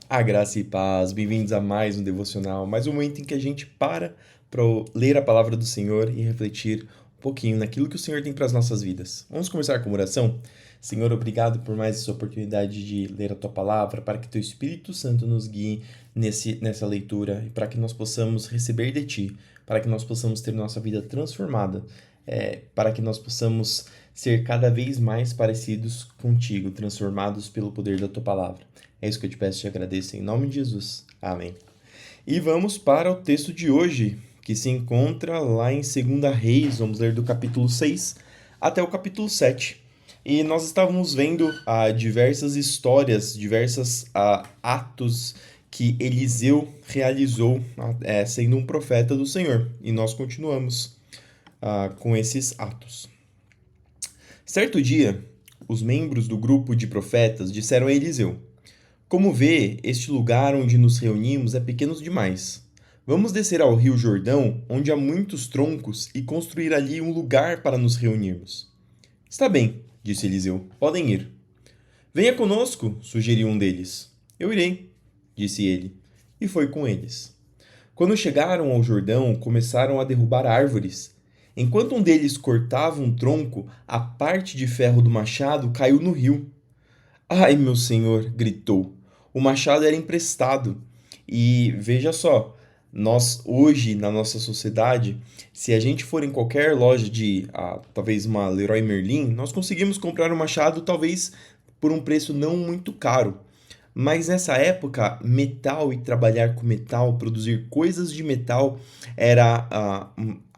A graça e paz, bem-vindos a mais um devocional, mais um momento em que a gente para ler a palavra do Senhor e refletir um pouquinho naquilo que o Senhor tem para as nossas vidas. Vamos começar com uma oração? Senhor, obrigado por mais essa oportunidade de ler a Tua palavra, para que Teu Espírito Santo nos guie nessa leitura e para que nós possamos receber de Ti, para que nós possamos ter nossa vida transformada, para que nós possamos ser cada vez mais parecidos contigo, transformados pelo poder da Tua palavra. É isso que eu te peço e te agradeço em nome de Jesus. Amém. E vamos para o texto de hoje, que se encontra lá em 2 Reis, vamos ler do capítulo 6 até o capítulo 7. E nós estávamos vendo diversas histórias, diversos atos que Eliseu realizou sendo um profeta do Senhor. E nós continuamos com esses atos. Certo dia, os membros do grupo de profetas disseram a Eliseu: como vê, este lugar onde nos reunimos é pequeno demais. Vamos descer ao rio Jordão, onde há muitos troncos, e construir ali um lugar para nos reunirmos. Está bem, disse Eliseu. Podem ir. Venha conosco, sugeriu um deles. Eu irei, disse ele, e foi com eles. Quando chegaram ao Jordão, começaram a derrubar árvores. Enquanto um deles cortava um tronco, a parte de ferro do machado caiu no rio. Ai, meu senhor, gritou. O machado era emprestado. E veja só, nós hoje, na nossa sociedade, se a gente for em qualquer loja de, talvez uma Leroy Merlin, nós conseguimos comprar um machado talvez por um preço não muito caro. Mas nessa época, metal e trabalhar com metal, produzir coisas de metal, era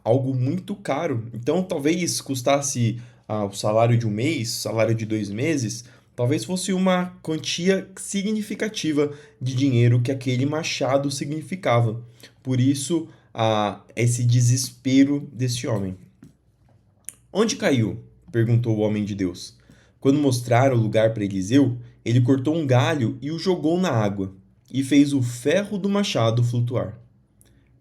algo muito caro. Então, talvez custasse o salário de um mês, salário de 2 meses, talvez fosse uma quantia significativa de dinheiro que aquele machado significava. Por isso, esse desespero desse homem. Onde caiu? Perguntou o homem de Deus. Quando mostraram o lugar para Eliseu, ele cortou um galho e o jogou na água, e fez o ferro do machado flutuar.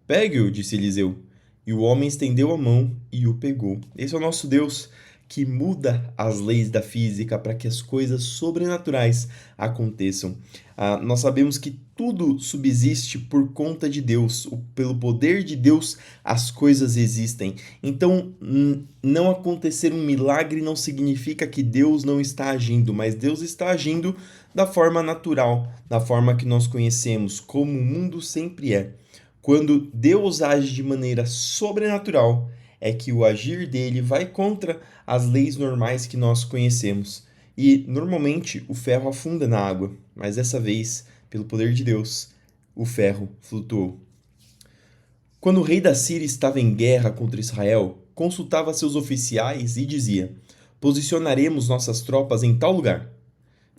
Pegue-o, disse Eliseu. E o homem estendeu a mão e o pegou. Esse é o nosso Deus que muda as leis da física para que as coisas sobrenaturais aconteçam. Nós sabemos que tudo subsiste por conta de Deus, pelo poder de Deus as coisas existem. Então, não acontecer um milagre não significa que Deus não está agindo, mas Deus está agindo da forma natural, da forma que nós conhecemos, como o mundo sempre é. Quando Deus age de maneira sobrenatural, é que o agir dele vai contra as leis normais que nós conhecemos. E normalmente o ferro afunda na água, mas dessa vez, pelo poder de Deus, o ferro flutuou. Quando o rei da Síria estava em guerra contra Israel, consultava seus oficiais e dizia: posicionaremos nossas tropas em tal lugar.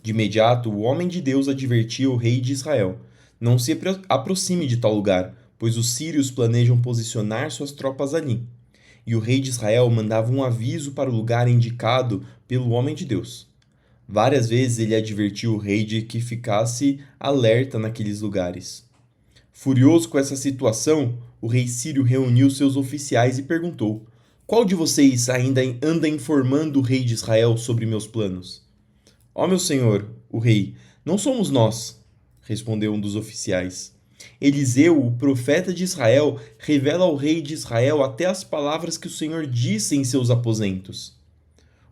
De imediato, o homem de Deus advertia o rei de Israel: não se aproxime de tal lugar, pois os sírios planejam posicionar suas tropas ali. E o rei de Israel mandava um aviso para o lugar indicado pelo homem de Deus. Várias vezes ele advertiu o rei de que ficasse alerta naqueles lugares. Furioso com essa situação, o rei sírio reuniu seus oficiais e perguntou: qual de vocês ainda anda informando o rei de Israel sobre meus planos? Ó meu senhor, o rei, não somos nós, respondeu um dos oficiais. Eliseu, o profeta de Israel, revela ao rei de Israel até as palavras que o Senhor disse em seus aposentos.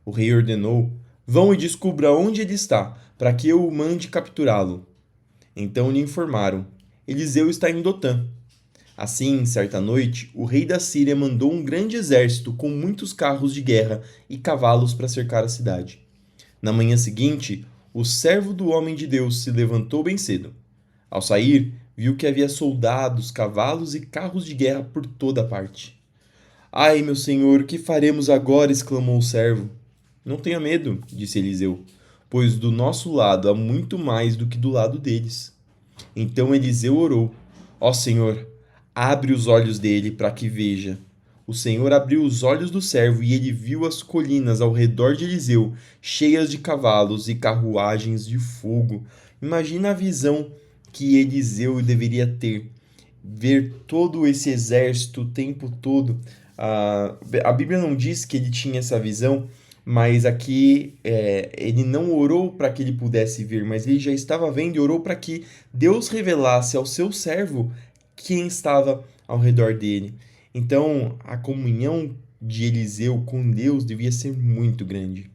O rei ordenou: vão e descubra onde ele está, para que eu o mande capturá-lo. Então lhe informaram: Eliseu está em Dotã. Assim, certa noite, o rei da Síria mandou um grande exército com muitos carros de guerra e cavalos para cercar a cidade. Na manhã seguinte, o servo do homem de Deus se levantou bem cedo. Ao sair, viu que havia soldados, cavalos e carros de guerra por toda parte. Ai, meu senhor, que faremos agora? Exclamou o servo. Não tenha medo, disse Eliseu, pois do nosso lado há muito mais do que do lado deles. Então Eliseu orou: ó Senhor, abre os olhos dele para que veja. O Senhor abriu os olhos do servo e ele viu as colinas ao redor de Eliseu, cheias de cavalos e carruagens de fogo. Imagina a visão que Eliseu deveria ter. Ver todo esse exército o tempo todo. A Bíblia não diz que ele tinha essa visão, mas aqui ele não orou para que ele pudesse vir, mas ele já estava vendo e orou para que Deus revelasse ao seu servo quem estava ao redor dele. Então, a comunhão de Eliseu com Deus devia ser muito grande.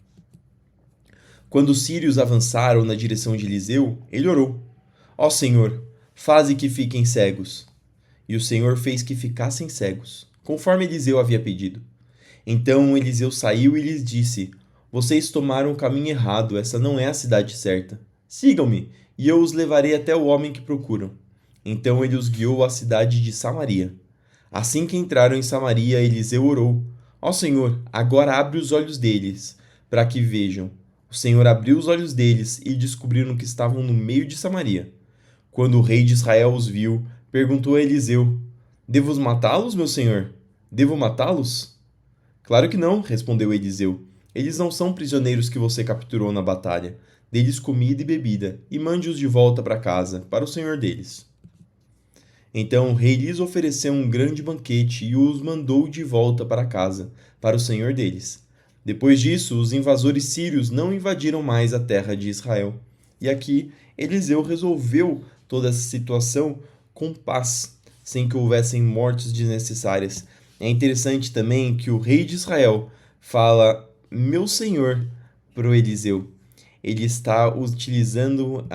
Quando os sírios avançaram na direção de Eliseu, ele orou: Ó Senhor, faze que fiquem cegos. E o Senhor fez que ficassem cegos, conforme Eliseu havia pedido. Então Eliseu saiu e lhes disse: Vocês tomaram o caminho errado, essa não é a cidade certa. Sigam-me, e eu os levarei até o homem que procuram. Então ele os guiou à cidade de Samaria. Assim que entraram em Samaria, Eliseu orou: Ó Senhor, agora abre os olhos deles, para que vejam. O Senhor abriu os olhos deles e descobriram que estavam no meio de Samaria. Quando o rei de Israel os viu, perguntou a Eliseu: Devo matá-los, meu senhor? Devo matá-los? Claro que não, respondeu Eliseu. Eles não são prisioneiros que você capturou na batalha. Dê-lhes comida e bebida, e mande-os de volta para casa, para o senhor deles. Então o rei lhes ofereceu um grande banquete e os mandou de volta para casa, para o senhor deles. Depois disso, os invasores sírios não invadiram mais a terra de Israel. E aqui Eliseu resolveu toda essa situação com paz, sem que houvessem mortes desnecessárias. É interessante também que o rei de Israel fala meu senhor para o Eliseu. Ele está utilizando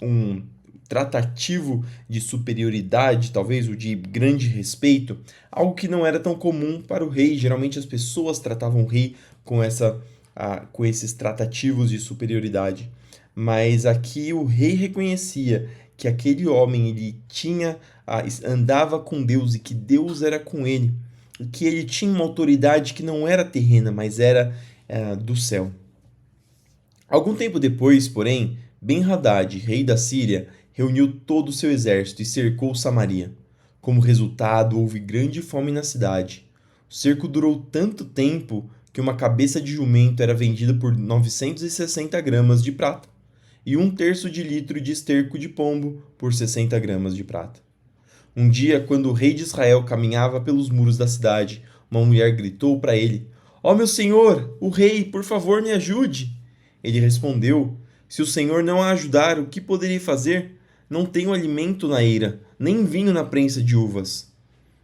um tratativo de superioridade, talvez o de grande respeito, algo que não era tão comum para o rei. Geralmente as pessoas tratavam o rei com esses tratativos de superioridade. Mas aqui o rei reconhecia que aquele homem ele andava com Deus e que Deus era com ele, e que ele tinha uma autoridade que não era terrena, mas era do céu. Algum tempo depois, porém, Ben-Hadad, rei da Síria, reuniu todo o seu exército e cercou Samaria. Como resultado, houve grande fome na cidade. O cerco durou tanto tempo que uma cabeça de jumento era vendida por 960 gramas de prata e 1/3 de litro de esterco de pombo por 60 gramas de prata. Um dia, quando o rei de Israel caminhava pelos muros da cidade, uma mulher gritou para ele: Ó meu senhor, o rei, por favor, me ajude. Ele respondeu: Se o senhor não a ajudar, o que poderei fazer? Não tenho alimento na eira, nem vinho na prensa de uvas.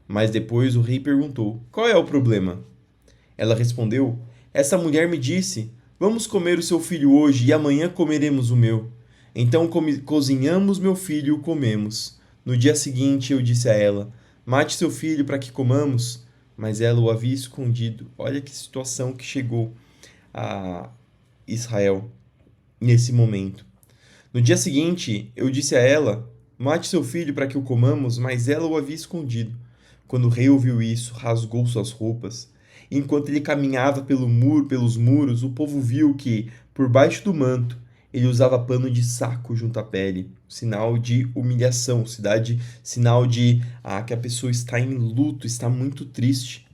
Mas depois o rei perguntou: Qual é o problema? Ela respondeu: Essa mulher me disse: Vamos comer o seu filho hoje e amanhã comeremos o meu. Então cozinhamos meu filho e o comemos. No dia seguinte eu disse a ela: Mate seu filho para que comamos. Mas ela o havia escondido. Olha que situação que chegou a Israel nesse momento. No dia seguinte eu disse a ela: Mate seu filho para que o comamos. Mas ela o havia escondido. Quando o rei ouviu isso, rasgou suas roupas. Enquanto ele caminhava pelos muros, o povo viu que, por baixo do manto, ele usava pano de saco junto à pele, sinal de humilhação, sinal de que a pessoa está em luto, está muito triste.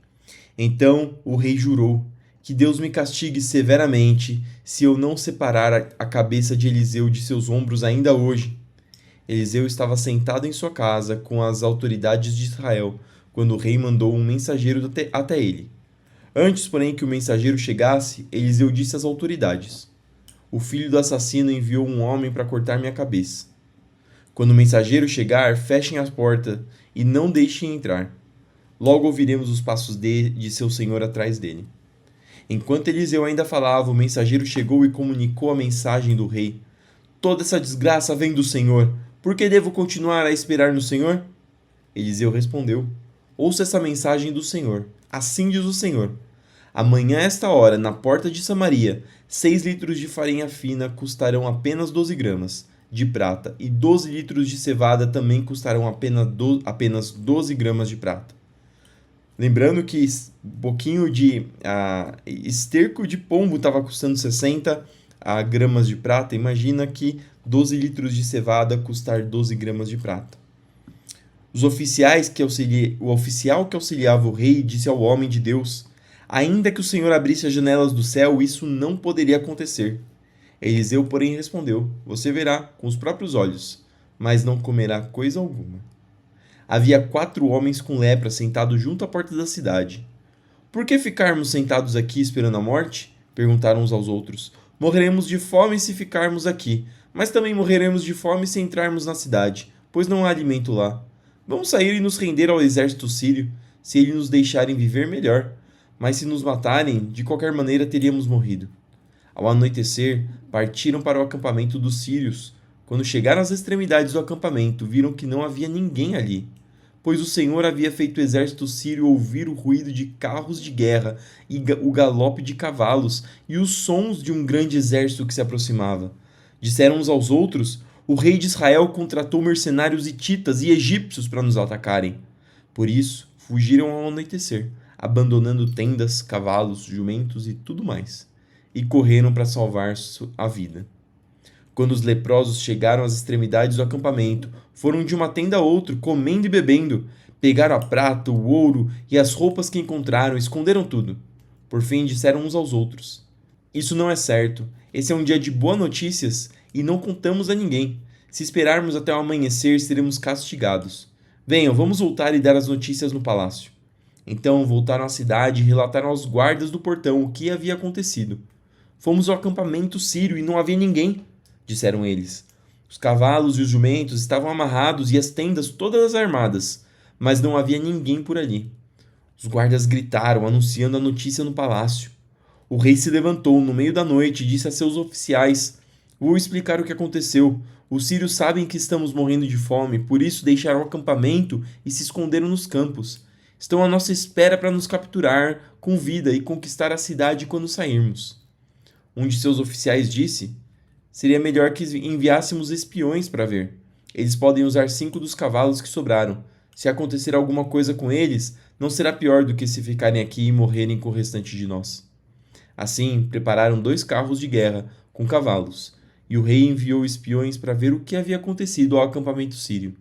Então o rei jurou: Que Deus me castigue severamente se eu não separar a cabeça de Eliseu de seus ombros ainda hoje. Eliseu estava sentado em sua casa com as autoridades de Israel, quando o rei mandou um mensageiro até ele. Antes, porém, que o mensageiro chegasse, Eliseu disse às autoridades: O filho do assassino enviou um homem para cortar minha cabeça. Quando o mensageiro chegar, fechem a porta e não deixem entrar. Logo ouviremos os passos de seu senhor atrás dele. Enquanto Eliseu ainda falava, o mensageiro chegou e comunicou a mensagem do rei: Toda essa desgraça vem do Senhor. Por que devo continuar a esperar no Senhor? Eliseu respondeu: Ouça essa mensagem do Senhor. Assim diz o Senhor: Amanhã, a esta hora, na porta de Samaria, 6 litros de farinha fina custarão apenas 12 gramas de prata, e 12 litros de cevada também custarão apenas 12 gramas de prata. Lembrando que um pouquinho de esterco de pombo estava custando 60 gramas de prata. Imagina que 12 litros de cevada custar 12 gramas de prata. O oficial que auxiliava o rei disse ao homem de Deus: Ainda que o Senhor abrisse as janelas do céu, isso não poderia acontecer. Eliseu, porém, respondeu: Você verá com os próprios olhos, mas não comerá coisa alguma. Havia 4 homens com lepra sentados junto à porta da cidade. Por que ficarmos sentados aqui esperando a morte? Perguntaram uns aos outros. Morreremos de fome se ficarmos aqui, mas também morreremos de fome se entrarmos na cidade, pois não há alimento lá. Vamos sair e nos render ao exército sírio. Se eles nos deixarem viver, melhor. Mas se nos matarem, de qualquer maneira teríamos morrido. Ao anoitecer, partiram para o acampamento dos sírios. Quando chegaram às extremidades do acampamento, viram que não havia ninguém ali, pois o Senhor havia feito o exército sírio ouvir o ruído de carros de guerra e o galope de cavalos e os sons de um grande exército que se aproximava. Disseram uns aos outros: o rei de Israel contratou mercenários hititas e egípcios para nos atacarem. Por isso, fugiram ao anoitecer, abandonando tendas, cavalos, jumentos e tudo mais, e correram para salvar a vida. Quando os leprosos chegaram às extremidades do acampamento, foram de uma tenda a outra, comendo e bebendo. Pegaram a prata, o ouro e as roupas que encontraram, esconderam tudo. Por fim, disseram uns aos outros: isso não é certo. Esse é um dia de boas notícias e não contamos a ninguém. Se esperarmos até o amanhecer, seremos castigados. Venham, vamos voltar e dar as notícias no palácio. Então voltaram à cidade e relataram aos guardas do portão o que havia acontecido. Fomos ao acampamento sírio e não havia ninguém, disseram eles. Os cavalos e os jumentos estavam amarrados e as tendas todas armadas, mas não havia ninguém por ali. Os guardas gritaram, anunciando a notícia no palácio. O rei se levantou no meio da noite e disse a seus oficiais: vou explicar o que aconteceu. Os sírios sabem que estamos morrendo de fome, por isso deixaram o acampamento e se esconderam nos campos. Estão à nossa espera para nos capturar com vida e conquistar a cidade quando sairmos. Um de seus oficiais disse: seria melhor que enviássemos espiões para ver. Eles podem usar 5 dos cavalos que sobraram. Se acontecer alguma coisa com eles, não será pior do que se ficarem aqui e morrerem com o restante de nós. Assim, prepararam 2 carros de guerra com cavalos, e o rei enviou espiões para ver o que havia acontecido ao acampamento sírio.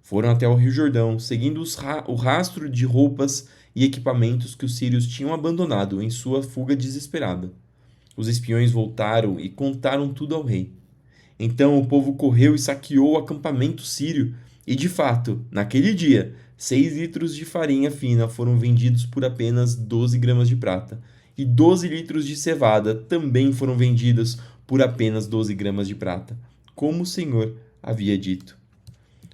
Foram até o Rio Jordão, seguindo o rastro de roupas e equipamentos que os sírios tinham abandonado em sua fuga desesperada. Os espiões voltaram e contaram tudo ao rei. Então o povo correu e saqueou o acampamento sírio, e de fato, naquele dia, 6 litros de farinha fina foram vendidos por apenas 12 gramas de prata, e 12 litros de cevada também foram vendidas por apenas 12 gramas de prata, como o Senhor havia dito.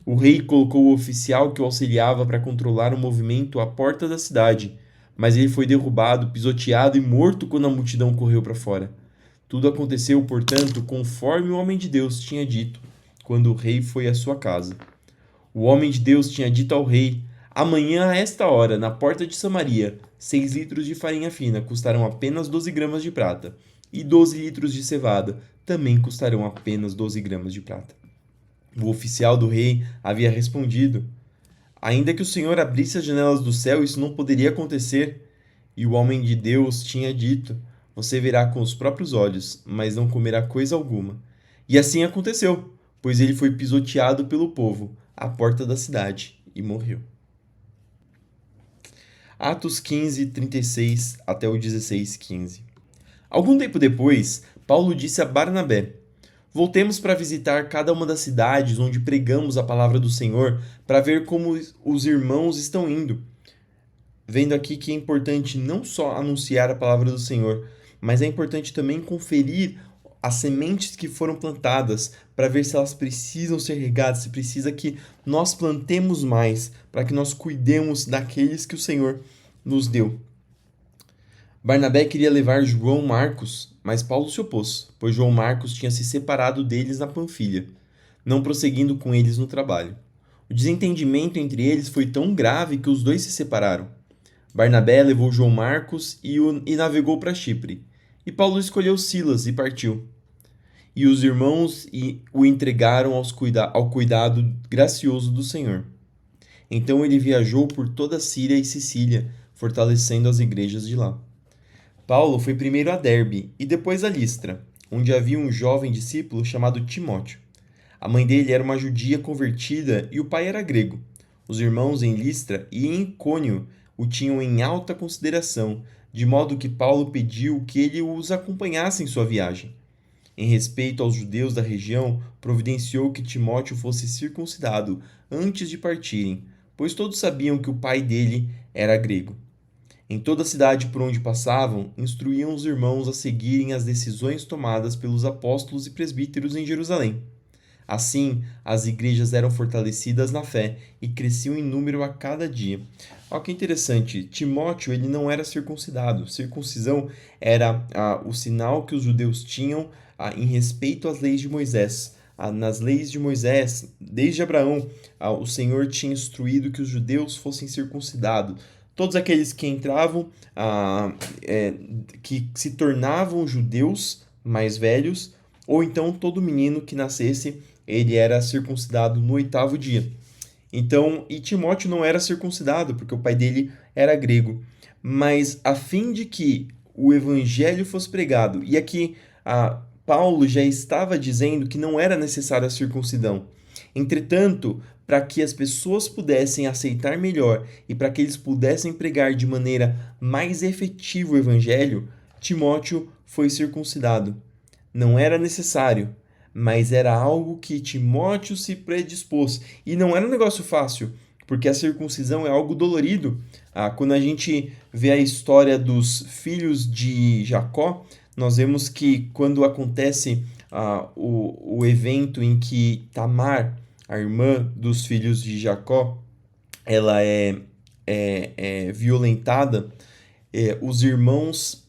O rei colocou o oficial que o auxiliava para controlar o movimento à porta da cidade, mas ele foi derrubado, pisoteado e morto quando a multidão correu para fora. Tudo aconteceu, portanto, conforme o homem de Deus tinha dito, quando o rei foi à sua casa. O homem de Deus tinha dito ao rei: amanhã, a esta hora, na porta de Samaria, 6 litros de farinha fina custarão apenas 12 gramas de prata, e 12 litros de cevada também custarão apenas 12 gramas de prata. O oficial do rei havia respondido: ainda que o Senhor abrisse as janelas do céu, isso não poderia acontecer. E o homem de Deus tinha dito: você verá com os próprios olhos, mas não comerá coisa alguma. E assim aconteceu, pois ele foi pisoteado pelo povo à porta da cidade e morreu. Atos 15, 36 até o 16, 15. Algum tempo depois, Paulo disse a Barnabé: voltemos para visitar cada uma das cidades onde pregamos a palavra do Senhor, para ver como os irmãos estão indo. Vendo aqui que é importante não só anunciar a palavra do Senhor, mas é importante também conferir as sementes que foram plantadas para ver se elas precisam ser regadas, se precisa que nós plantemos mais, para que nós cuidemos daqueles que o Senhor nos deu. Barnabé queria levar João Marcos, mas Paulo se opôs, pois João Marcos tinha se separado deles na Panfilha, não prosseguindo com eles no trabalho. O desentendimento entre eles foi tão grave que os dois se separaram. Barnabé levou João Marcos e navegou para Chipre, e Paulo escolheu Silas e partiu. E os irmãos o entregaram ao cuidado gracioso do Senhor. Então ele viajou por toda a Síria e Sicília, fortalecendo as igrejas de lá. Paulo foi primeiro a Derbe e depois a Listra, onde havia um jovem discípulo chamado Timóteo. A mãe dele era uma judia convertida e o pai era grego. Os irmãos em Listra e em Icônio o tinham em alta consideração, de modo que Paulo pediu que ele os acompanhasse em sua viagem. Em respeito aos judeus da região, providenciou que Timóteo fosse circuncidado antes de partirem, pois todos sabiam que o pai dele era grego. Em toda a cidade por onde passavam, instruíam os irmãos a seguirem as decisões tomadas pelos apóstolos e presbíteros em Jerusalém. Assim, as igrejas eram fortalecidas na fé e cresciam em número a cada dia. Olha que interessante, Timóteo ele não era circuncidado. Circuncisão era o sinal que os judeus tinham em respeito às leis de Moisés. Nas leis de Moisés, desde Abraão, o Senhor tinha instruído que os judeus fossem circuncidados. Todos aqueles que entravam, que se tornavam judeus mais velhos, ou então todo menino que nascesse, ele era circuncidado no 8º dia. Então, e Timóteo não era circuncidado, porque o pai dele era grego. Mas a fim de que o evangelho fosse pregado, e aqui Paulo já estava dizendo que não era necessária a circuncidão. Entretanto, para que as pessoas pudessem aceitar melhor e para que eles pudessem pregar de maneira mais efetiva o evangelho, Timóteo foi circuncidado. Não era necessário, mas era algo que Timóteo se predispôs. E não era um negócio fácil, porque a circuncisão é algo dolorido. Quando a gente vê a história dos filhos de Jacó, nós vemos que quando acontece o evento em que Tamar, a irmã dos filhos de Jacó, ela é violentada, os irmãos,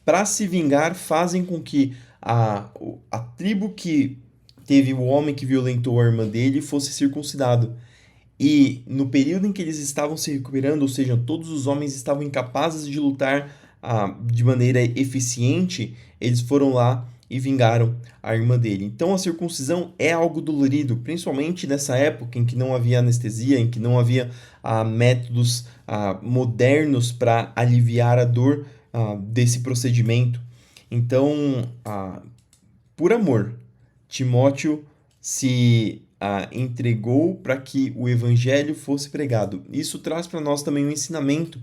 para se vingar, fazem com que a tribo que teve o homem que violentou a irmã dele fosse circuncidado. E no período em que eles estavam se recuperando, ou seja, todos os homens estavam incapazes de lutar de maneira eficiente, eles foram lá e vingaram a irmã dele. Então a circuncisão é algo dolorido, principalmente nessa época em que não havia anestesia, em que não havia métodos modernos para aliviar a dor desse procedimento. Então, por amor, Timóteo se entregou para que o evangelho fosse pregado. Isso traz para nós também um ensinamento.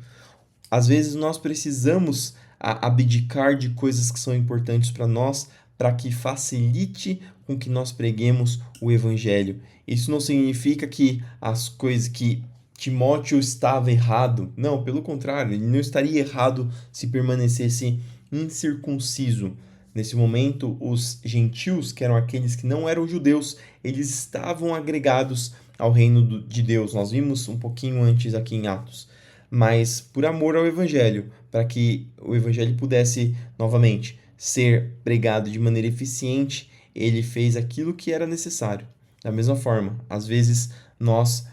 Às vezes nós precisamos abdicar de coisas que são importantes para nós para que facilite com que nós preguemos o evangelho. Isso não significa que as coisas que Timóteo estava errado. Não, pelo contrário, ele não estaria errado se permanecesse incircunciso. Nesse momento, os gentios, que eram aqueles que não eram judeus, eles estavam agregados ao reino de Deus. Nós vimos um pouquinho antes aqui em Atos. Mas por amor ao evangelho, para que o evangelho pudesse novamente ser pregado de maneira eficiente, ele fez aquilo que era necessário. Da mesma forma, às vezes nós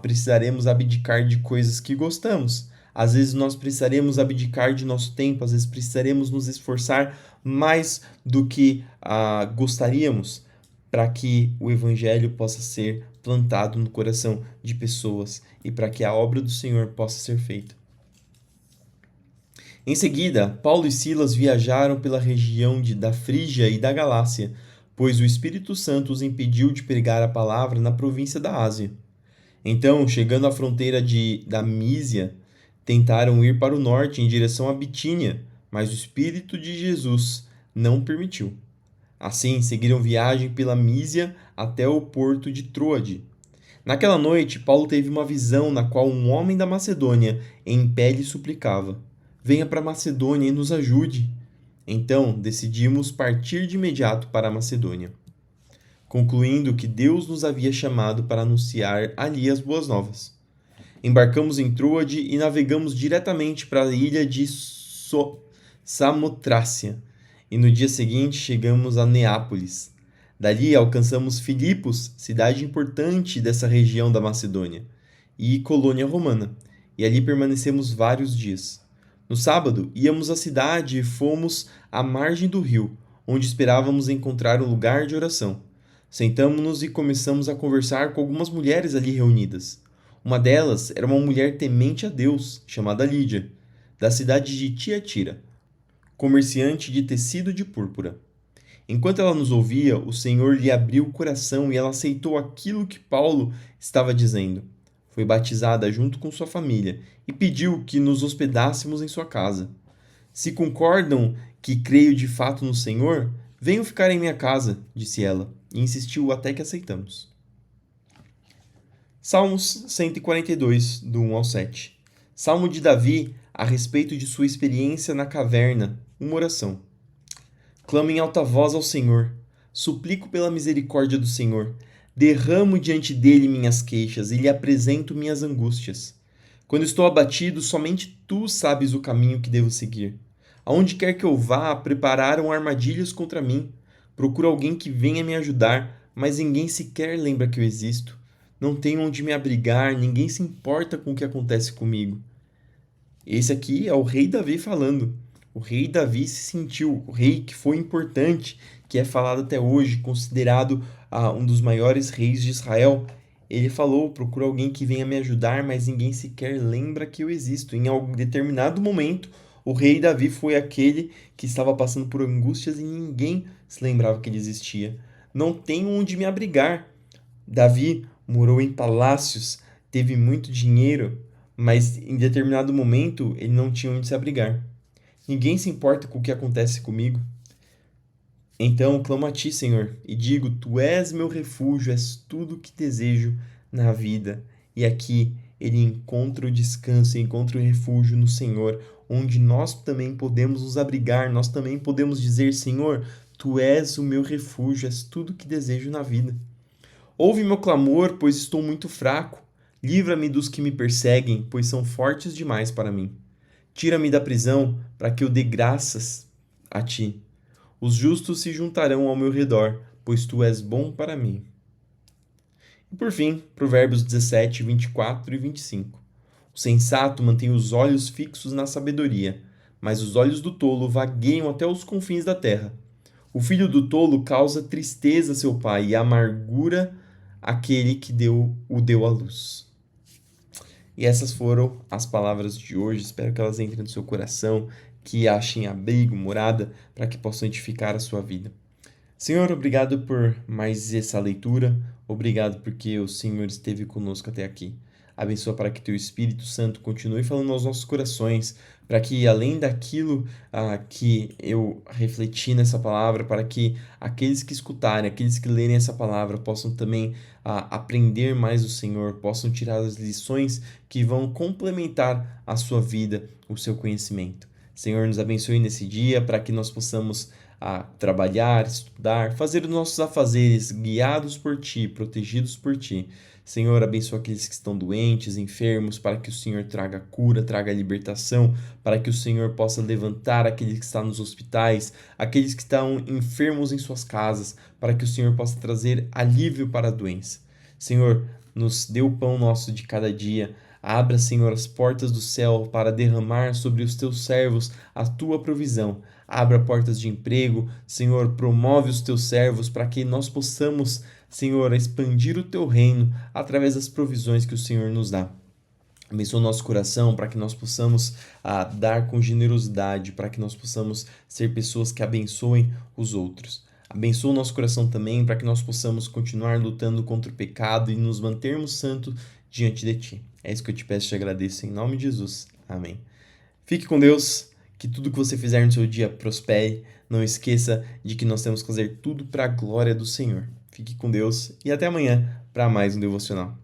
precisaremos abdicar de coisas que gostamos. Às vezes nós precisaremos abdicar de nosso tempo, às vezes precisaremos nos esforçar mais do que gostaríamos para que o evangelho possa ser plantado no coração de pessoas e para que a obra do Senhor possa ser feita. Em seguida, Paulo e Silas viajaram pela região da Frígia e da Galácia, pois o Espírito Santo os impediu de pregar a palavra na província da Ásia. Então, chegando à fronteira da Mísia, tentaram ir para o norte em direção à Bitínia, mas o Espírito de Jesus não permitiu. Assim, seguiram viagem pela Mísia até o porto de Troade. Naquela noite, Paulo teve uma visão na qual um homem da Macedônia em pé lhe suplicava: "Venha para a Macedônia e nos ajude." Então, decidimos partir de imediato para a Macedônia, concluindo que Deus nos havia chamado para anunciar ali as boas novas. Embarcamos em Troade e navegamos diretamente para a ilha de Samotrácia, e no dia seguinte chegamos a Neápolis. Dali alcançamos Filipos, cidade importante dessa região da Macedônia, e colônia romana, e ali permanecemos vários dias. No sábado, íamos à cidade e fomos à margem do rio, onde esperávamos encontrar um lugar de oração. Sentamo-nos e começamos a conversar com algumas mulheres ali reunidas. Uma delas era uma mulher temente a Deus, chamada Lídia, da cidade de Tiatira, comerciante de tecido de púrpura. Enquanto ela nos ouvia, o Senhor lhe abriu o coração e ela aceitou aquilo que Paulo estava dizendo. Foi batizada junto com sua família e pediu que nos hospedássemos em sua casa. "Se concordam que creio de fato no Senhor, venham ficar em minha casa", disse ela, e insistiu até que aceitamos. Salmos 142, do 1 ao 7. Salmo de Davi a respeito de sua experiência na caverna, uma oração. Clamo em alta voz ao Senhor, suplico pela misericórdia do Senhor, derramo diante dele minhas queixas e lhe apresento minhas angústias. Quando estou abatido, somente tu sabes o caminho que devo seguir. Aonde quer que eu vá, prepararam armadilhas contra mim. Procuro alguém que venha me ajudar, mas ninguém sequer lembra que eu existo. Não tenho onde me abrigar, ninguém se importa com o que acontece comigo. Esse aqui é o rei Davi falando. O rei Davi se sentiu, o rei que foi importante, que é falado até hoje, considerado um dos maiores reis de Israel. Ele falou: procura alguém que venha me ajudar, mas ninguém sequer lembra que eu existo. Em algum determinado momento, o rei Davi foi aquele que estava passando por angústias e ninguém se lembrava que ele existia. Não tenho onde me abrigar. Davi morou em palácios, teve muito dinheiro, mas em determinado momento ele não tinha onde se abrigar. Ninguém se importa com o que acontece comigo. Então clamo a ti, Senhor, e digo: tu és meu refúgio, és tudo o que desejo na vida. E aqui ele encontra o descanso, encontra o refúgio no Senhor, onde nós também podemos nos abrigar, nós também podemos dizer: Senhor, tu és o meu refúgio, és tudo o que desejo na vida. Ouve meu clamor, pois estou muito fraco. Livra-me dos que me perseguem, pois são fortes demais para mim. Tira-me da prisão, para que eu dê graças a ti. Os justos se juntarão ao meu redor, pois tu és bom para mim. E por fim, Provérbios 17, 24 e 25. O sensato mantém os olhos fixos na sabedoria, mas os olhos do tolo vagueiam até os confins da terra. O filho do tolo causa tristeza a seu pai e amargura aquele que o deu à luz. E essas foram as palavras de hoje. Espero que elas entrem no seu coração, que achem abrigo, morada, para que possam edificar a sua vida. Senhor, obrigado por mais essa leitura. Obrigado porque o Senhor esteve conosco até aqui. Abençoa para que teu Espírito Santo continue falando aos nossos corações, para que além daquilo que eu refleti nessa palavra, para que aqueles que escutarem, aqueles que lerem essa palavra possam também aprender mais do Senhor, possam tirar as lições que vão complementar a sua vida, o seu conhecimento. Senhor, nos abençoe nesse dia para que nós possamos trabalhar, estudar, fazer os nossos afazeres guiados por Ti, protegidos por Ti. Senhor, abençoa aqueles que estão doentes, enfermos, para que o Senhor traga cura, traga libertação, para que o Senhor possa levantar aqueles que estão nos hospitais, aqueles que estão enfermos em suas casas, para que o Senhor possa trazer alívio para a doença. Senhor, nos dê o pão nosso de cada dia. Abra, Senhor, as portas do céu para derramar sobre os teus servos a tua provisão. Abra portas de emprego, Senhor, promove os teus servos para que nós possamos, Senhor, expandir o teu reino através das provisões que o Senhor nos dá. Abençoa o nosso coração para que nós possamos dar com generosidade, para que nós possamos ser pessoas que abençoem os outros. Abençoa o nosso coração também para que nós possamos continuar lutando contra o pecado e nos mantermos santos diante de Ti. É isso que eu te peço e te agradeço em nome de Jesus. Amém. Fique com Deus, que tudo que você fizer no seu dia prospere. Não esqueça de que nós temos que fazer tudo para a glória do Senhor. Fique com Deus e até amanhã para mais um devocional.